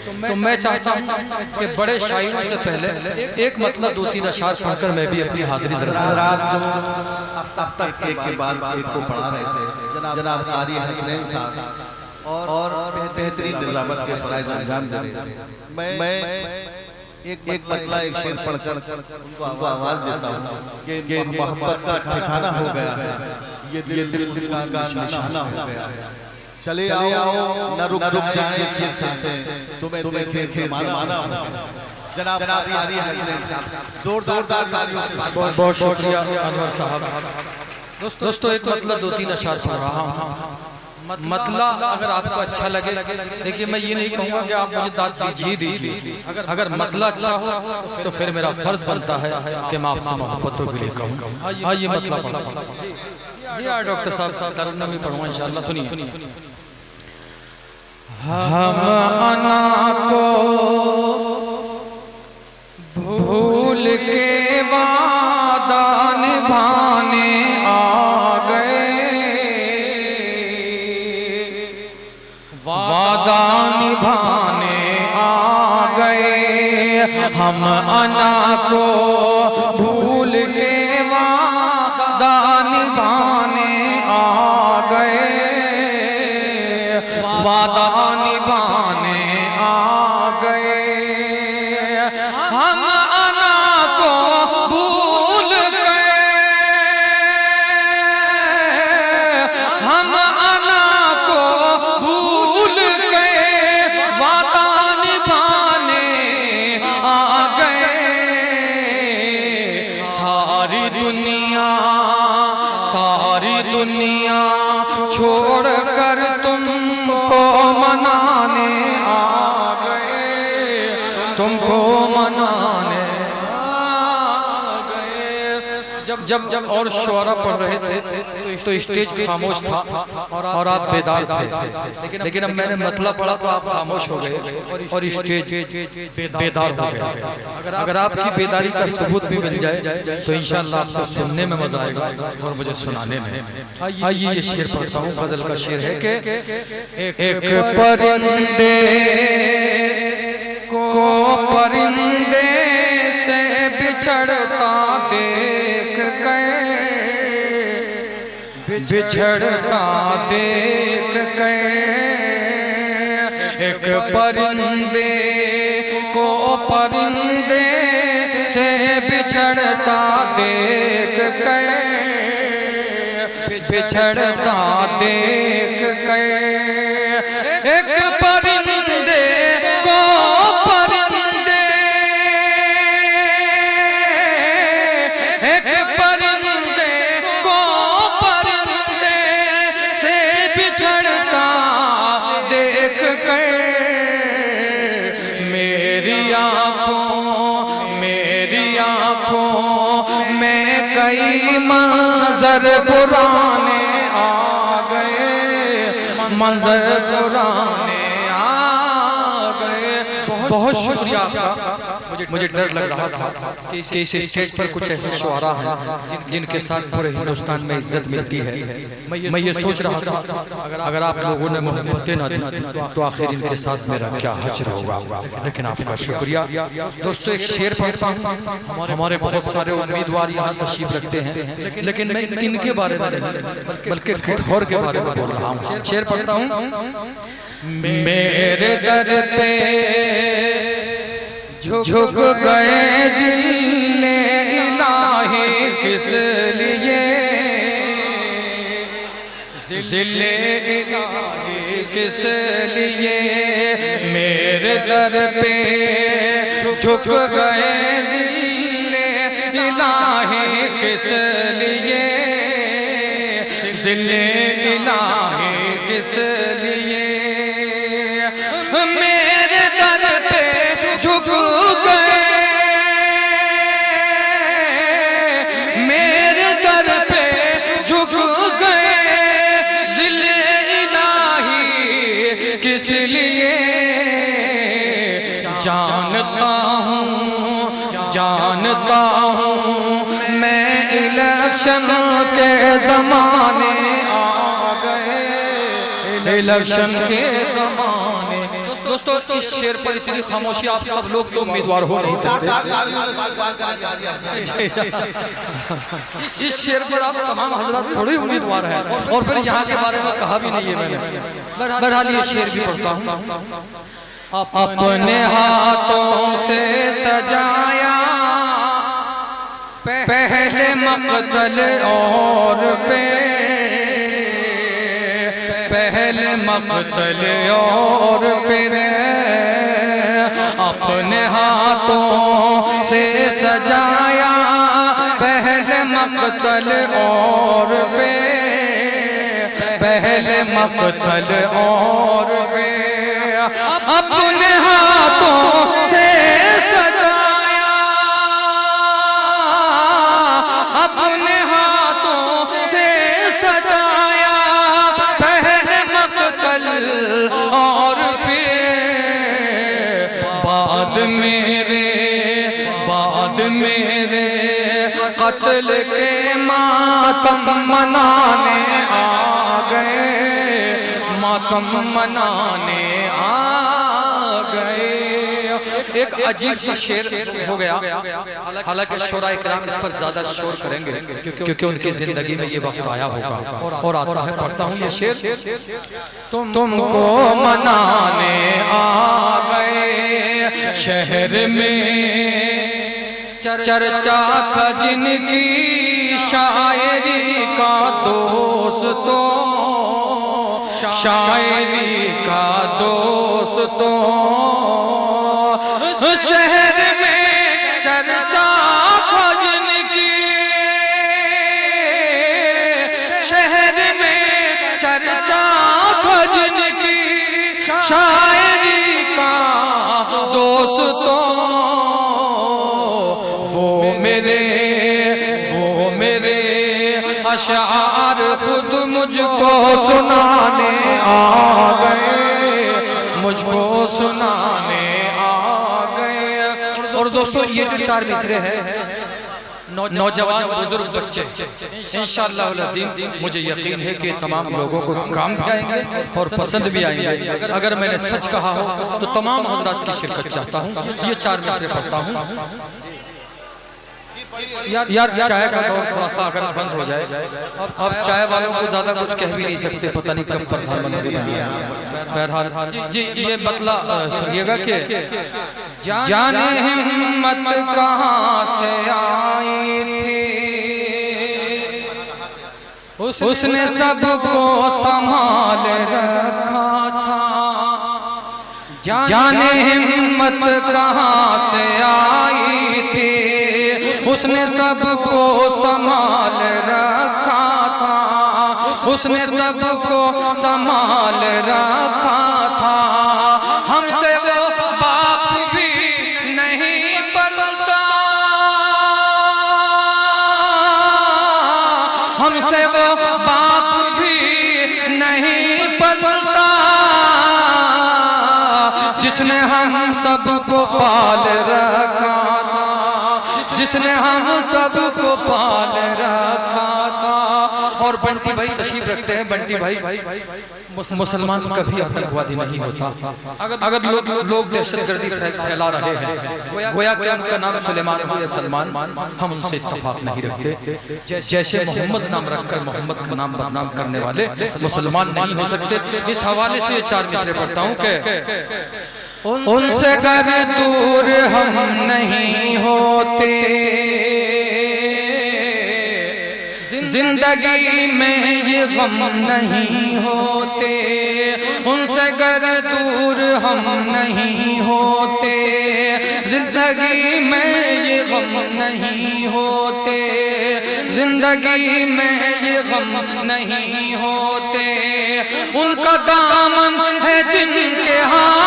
तो मैं चाहता हूँ कि बड़े शायरों से पहले एक मतलब 2-3 अशार पढ़कर मैं भी अपनी हाजिरी दर्ज रात अब तक एक के बाद एक को पढ़ा रहे थे जनाब कारी हसनैन साहब और बेहतरीन निजामत के फराइज अंजाम दे रहे थे। मैं एक मतला एक शेर पढ़कर उनको आवाज देता हूँ कि मोहब्बत का ठिकाना हो गया है, ये दिल का निशाना हो गया है। चले आओ न रुक जाए फिर सांसें, तुम्हें देखे माना जनाब कारी हसनैन साहब जोरदार तालियों से बहुत शुक्रिया अनवर साहब। दोस्तों एक मतलब 2-3 अशार पढ़ रहा हूँ। मतला अगर आपको अच्छा लगे, देखिए मैं ये नहीं कहूँगा कि आप मुझे दाद दीजिए, अगर मतला अच्छा हो तो फिर मेरा फर्ज बनता है कि मैं आपसे मोहब्बतों के लिए कहूँ। हाँ ये मतला जी हाँ डॉक्टर साहब करना भी पढ़ूंगा इंशाल्लाह। सुनिए। हम अना को भूल के वादा निभाने आ गए, वादा निभाने आ गए। हम अना को भूल के वादा निभाने आ गए, वादा निभाने आ गए। हम अना को भूल गए, हम अना को भूल गए, वादा निभाने आ गए। सारी दुनिया छोड़ कर तुमको मनाने आ गए, तुमको मनाने आ गए। जब और शुआरा पढ़ रहे थे तो स्टेज खामोश था और आप बेदार थे, लेकिन अब मैंने मतलब पढ़ा तो आप खामोश हो गए और स्टेज बेदार हो गया। अगर आपकी बेदारी का सबूत भी मिल जाए तो इंशाअल्लाह आपको सुनने में मजा आएगा और मुझे सुनाने में। आइए ये शेर पढ़ता हूँ। गजल का शेर है कि एक परिंदे को परिंदे से बिछड़ता देख गए, बिछड़ता देख गए। एक परिंदे को परिंदे से बिछड़ता देख गए, बिछड़ता देख गए। एक परिंदे को परिंदे, एक परिंदे को परिंदे से बिछड़ता देख गए। मेरी आँखों में कई मंजर पुराने आ गए, मंजर पुराने आ गए। बहुत शुक्रिया आपका। मुझे डर लग रहा था कि इस स्टेज पर कुछ ऐसे शुआरा हैं जिनके साथ पूरे हिंदुस्तान में इज्जत मिलती है। मैं ये सोच रहा था अगर आप लोगों ने मोहब्बतें ना दी तो आखिर इनके साथ मेरा क्या हश्र होगा। लेकिन आपका शुक्रिया। दोस्तों एक शेर पढ़ता हूँ। हमारे बहुत सारे उम्मीदवार यहाँ तशरीफ रखते हैं, लेकिन मैं इनके बारे में नहीं बल्कि कठोर के बारे में बोल रहा हूँ। शेर पढ़ता हूँ। मेरे दर पे झुक गए दिल इलाही किस लिए, जिले इलाही किस लिए। मेरे दर पे झुक गए दिल इलाही किस लिए, जिले इलाही किस लिए। मेरे दर पे झुक गए, मेरे दर पे झुक गए, जिले इलाही किस लिए। जानता हूँ मैं इलेक्शन के जमाने आ गए, इलेक्शन के जमाने। दोस्तों इस शेर पर इतनी खामोशी, आप सब लोग तो उम्मीदवार हो नहीं सकते। इस शेर पर आप तमाम हजरत थोड़े उम्मीदवार हैं, और फिर यहाँ के बारे में कहा भी नहीं है मैंने। बहरहाल ये शेर भी पढ़ता हूँ। अपने हाथों से सजाया पहले मक़तल और पहले मक़तल और फिर अपने हाथों से सजाया पहले मक़तल और पहले मक़तल और अपने हाथों से सजाया अपने हाथों से सजाया पहले मक़तल और फिर बाद मेरे कत्ल के मातम मनाने आ गए, मातम मनाने आ गए। एक अजीब सा शेर हो गया, हालांकि शोरा इकराम इस पर ज्यादा शोर करेंगे क्योंकि उनकी जिंदगी में ये वक्त आया होगा और आता है। पढ़ता हूँ ये शेर। तुमको मनाने आ गए शहर में चर्चा था जिनकी शायरी का दोस्तों, शायरी का दोस्तों। शहर में चर्चा था जिनकी, शहर में चर्चा था जिनकी शायरी का दोस्तों। वो मेरे अशार खुद मुझको सुनाने आ गए, मुझको सुनाने आ गए। और दोस्तों ये जो चार मिसरे हैं, नौजवान बुजुर्ग बच्चे इंशाअल्लाह अज़ीम मुझे यकीन है कि तमाम लोगों को काम भी आएंगे और पसंद भी आएंगे। अगर मैंने सच कहा हो तो तमाम हज़रात की शिरकत चाहता हूँ। ये चार मिसरे पढ़ता हूँ। यार चाय का दौर थोड़ा सा अगर बंद हो जाए, अब चाय वालों को ज्यादा कुछ कह भी नहीं सकते, पता नहीं कब प्रधानमंत्री बनेंगे। बहरहाल जी ये बतला सुनिएगा कि जाने हिम्मत कहाँ से आई थी, उसने सबको संभाल रखा था। जाने हिम्मत कहाँ से आई थी, उसने सबको संभाल रखा था, उसने सबको संभाल रखा था। हमसे वो बाप भी नहीं पलता, हमसे वो बाप भी नहीं पलता, जिसने हम सबको पाल रखा था, जिसने हम सबको पाल रखा था। और बंटी भाई तशरीफ रखते हैं। बंटी भाई मुसलमान कभी आतंकवादी नहीं होता। अगर लोग दहशतगर्दी फैला रहे हैं, गोया कि उनका नाम सुलेमान हो या सलमान, हम उनसे इत्तेफाक नहीं रखते। जैसे मोहम्मद नाम रखकर मोहम्मद का नाम बदनाम करने वाले मुसलमान नहीं हो सकते। इस हवाले से ये चार मिसरे पढ़ता हूँ कि उनसे अगर दूर हम नहीं होते, जिंदगी में ये गम नहीं होते। उनसे अगर दूर हम नहीं होते, जिंदगी में ये गम नहीं होते, जिंदगी में ये गम नहीं होते। उनका दामन है जिनके हाथ